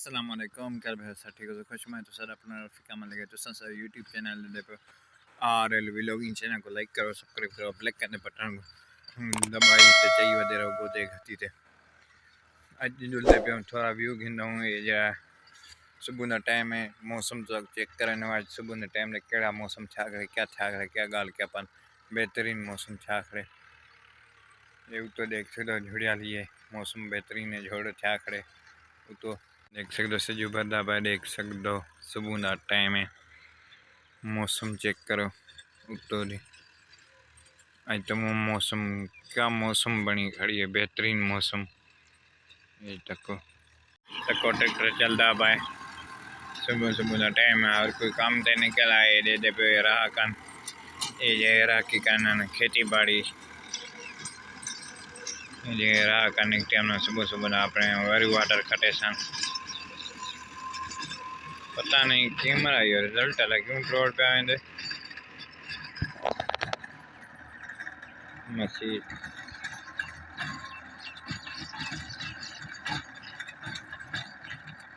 अस्सलामुअलैकुम क्या भाई सब ठीक हो खुश मैं तो सर अपना रफीका मन लगे तो सर यूट्यूब चैनल पे RL व्लॉगिंग चैनल को लाइक करो सब्सक्राइब करो ब्लैक करने बटन को दबाई तो चाहिए वधे रहो वो देखती थे अज जो ले पे थोड़ा व्यू गिंदा हूँ ये जा सुबह ना टाइम है मौसम तो चेक करने आज सुबह ने टाइम ने केड़ा मौसम छा करे क्या गाल क्या पन बेहतरीन मौसम छा करे ये तो देख सकते झुड़ियाली है मौसम बेहतरीन है झोड़ छा करे तो देख सकते सजू बदा भाई देख सकते सुबह का टाइम है मौसम चेक करो उतो दी आज तो मौसम क्या मौसम बनी खड़ी है बेहतरीन मौसम ये टको ट्रैक्टर चलता भाई सुबह सुबह का टाइम है और कोई काम तो निकल आए दे पे रहा कन ये रहा की कन खेती बाड़ी ये रहा करने के टाइम सुबह सुबह अपने वरी वाटर कटे सन पता नहीं कैमरा ये रिजल्ट अलग क्यों रोड पे आए मसीह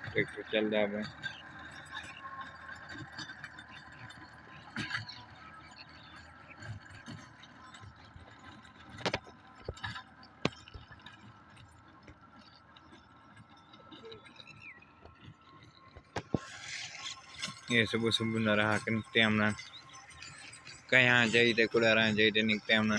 ट्रैक्टर चल रहा है ये सुबह सुबह न रहा कि निकते हमने कहीं जाइए कुड़ा रहा जाइए निकते हमने